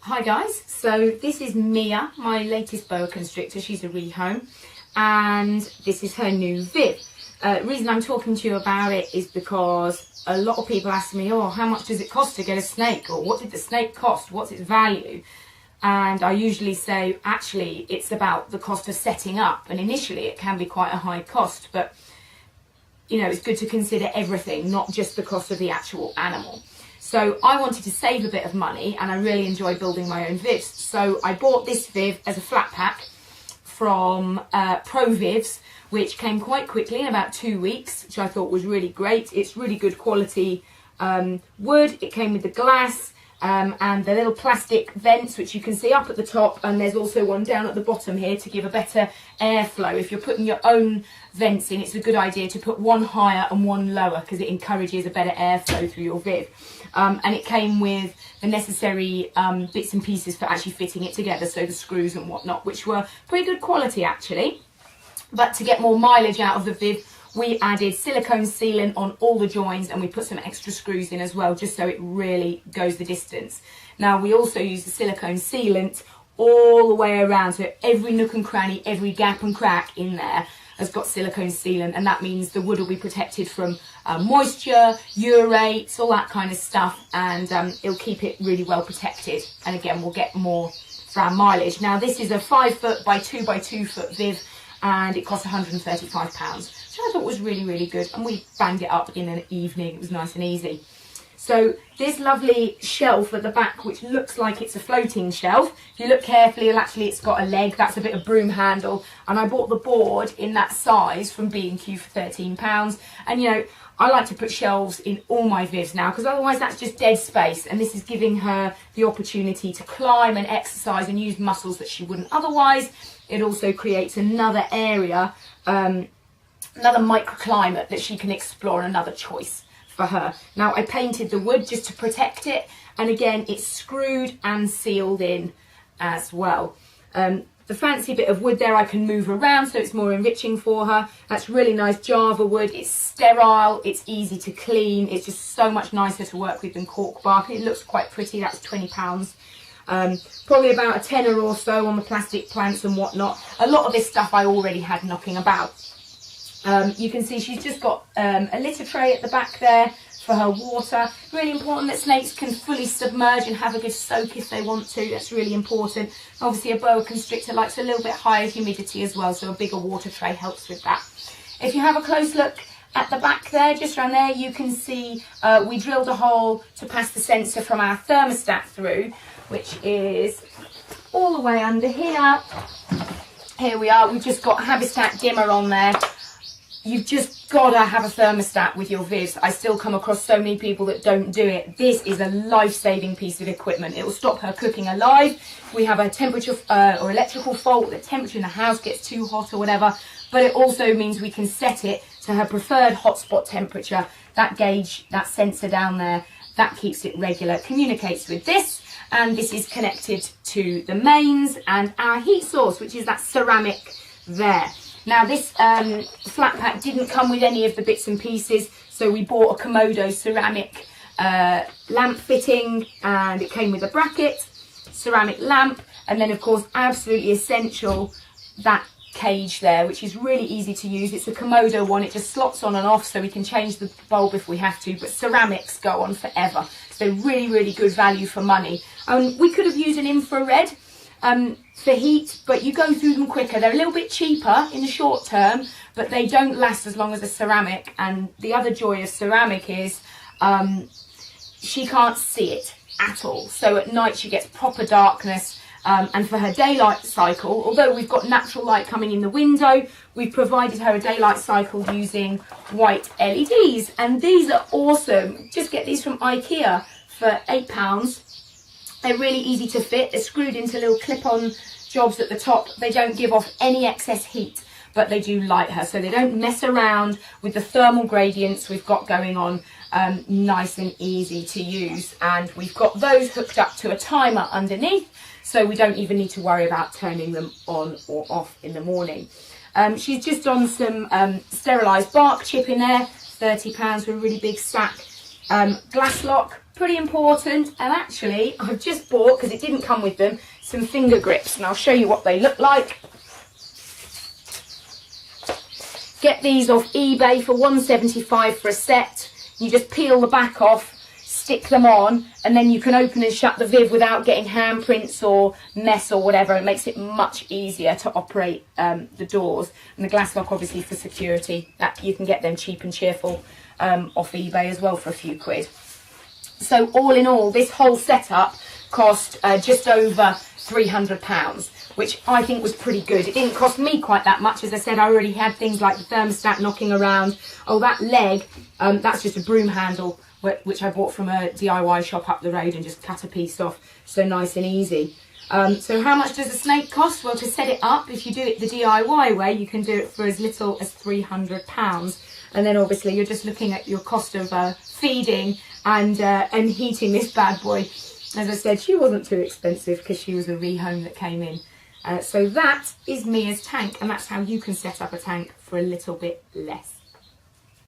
Hi guys, so this is Mia, my latest boa constrictor. She's a rehome and this is her new Viv. The reason I'm talking to you about it is because a lot of people ask me, oh, how much does it cost to get a snake? Or what did the snake cost? What's its value? And I usually say, actually, it's about the cost of setting up. And initially it can be quite a high cost, but you know, it's good to consider everything, not just the cost of the actual animal. So I wanted to save a bit of money and I really enjoy building my own Vivs. So I bought this Viv as a flat pack from Pro Vivs, which came quite quickly in about 2 weeks, which I thought was really great. It's really good quality wood. It came with the glass and the little plastic vents, which you can see up at the top, and there's also one down at the bottom here to give a better airflow. If you're putting your own vents in, it's a good idea to put one higher and one lower because it encourages a better airflow through your Viv. And it came with the necessary bits and pieces for actually fitting it together, so the screws and whatnot, which were pretty good quality actually. But to get more mileage out of the Viv, we added silicone sealant on all the joins and we put some extra screws in as well, just so it really goes the distance. Now we also use the silicone sealant all the way around, so every nook and cranny, every gap and crack in there has got silicone sealant, and that means the wood will be protected from moisture, urates, all that kind of stuff, and it'll keep it really well protected. And again, we'll get more for our mileage. Now this is a 5 foot by 2 by 2 foot Viv, and it cost £135, which I thought was really, really good. And we banged it up in an evening. It was nice and easy. So this lovely shelf at the back, which looks like it's a floating shelf. If you look carefully, actually it's got a leg. That's a bit of broom handle. And I bought the board in that size from B&Q for £13. And you know, I like to put shelves in all my Vivs now, because otherwise that's just dead space. And this is giving her the opportunity to climb and exercise and use muscles that she wouldn't otherwise. It also creates another area, another microclimate that she can explore, another choice for her. Now I painted the wood just to protect it, and again it's screwed and sealed in as well. The fancy bit of wood there I can move around, so it's more enriching for her. That's really nice Java wood. It's sterile, it's easy to clean, it's just so much nicer to work with than cork bark. It looks quite pretty. That's £20. Probably about a tenner or so on the plastic plants and whatnot. A lot of this stuff I already had knocking about. You can see she's just got a litter tray at the back there for her water. Really important that snakes can fully submerge and have a good soak if they want to. That's really important. Obviously a boa constrictor likes a little bit higher humidity as well, so a bigger water tray helps with that. If you have a close look at the back there, just around there, you can see we drilled a hole to pass the sensor from our thermostat through, which is all the way under here. Here we are. We've just got Habitat dimmer on there. You've just got to have a thermostat with your Vivs. I still come across so many people that don't do it. This is a life-saving piece of equipment. It will stop her cooking alive. We have a temperature or electrical fault, the temperature in the house gets too hot or whatever, but it also means we can set it to her preferred hotspot temperature. That gauge, that sensor down there, that keeps it regular. It communicates with this, and this is connected to the mains and our heat source, which is that ceramic there. Now this flat pack didn't come with any of the bits and pieces, so we bought a Komodo ceramic lamp fitting, and it came with a bracket, ceramic lamp, and then of course absolutely essential, that cage there, which is really easy to use. It's a Komodo one, it just slots on and off, so we can change the bulb if we have to, but ceramics go on forever, so really, really good value for money. We could have used an infrared for heat, but you go through them quicker. They're a little bit cheaper in the short term, but they don't last as long as a ceramic. And the other joy of ceramic is she can't see it at all, so at night she gets proper darkness. And for her daylight cycle, although we've got natural light coming in the window, we've provided her a daylight cycle using white LEDs, and these are awesome. Just get these from IKEA for £8. They're really easy to fit. They're screwed into little clip-on jobs at the top. They don't give off any excess heat, but they do light her, so they don't mess around with the thermal gradients we've got going on. Nice and easy to use, and we've got those hooked up to a timer underneath, so we don't even need to worry about turning them on or off in the morning. She's just on some sterilised bark chip in there, £30 for a really big sack. Glass lock, pretty important. And actually, I've just bought, because it didn't come with them, some finger grips, and I'll show you what they look like. Get these off eBay for $1.75 for a set. You just peel the back off, stick them on, and then you can open and shut the Viv without getting handprints or mess or whatever. It makes it much easier to operate the doors. And the glass lock, obviously, for security. That you can get them cheap and cheerful off eBay as well for a few quid. So all in all, this whole setup cost just over £300, which I think was pretty good. It didn't cost me quite that much. As I said, I already had things like the thermostat knocking around. Oh, that leg, that's just a broom handle, which I bought from a DIY shop up the road and just cut a piece off. So nice and easy. So how much does a snake cost? Well, to set it up, if you do it the DIY way, you can do it for as little as £300. And then obviously you're just looking at your cost of feeding and heating this bad boy. As I said, she wasn't too expensive because she was a rehome that came in. So that is Mia's tank, and that's how you can set up a tank for a little bit less.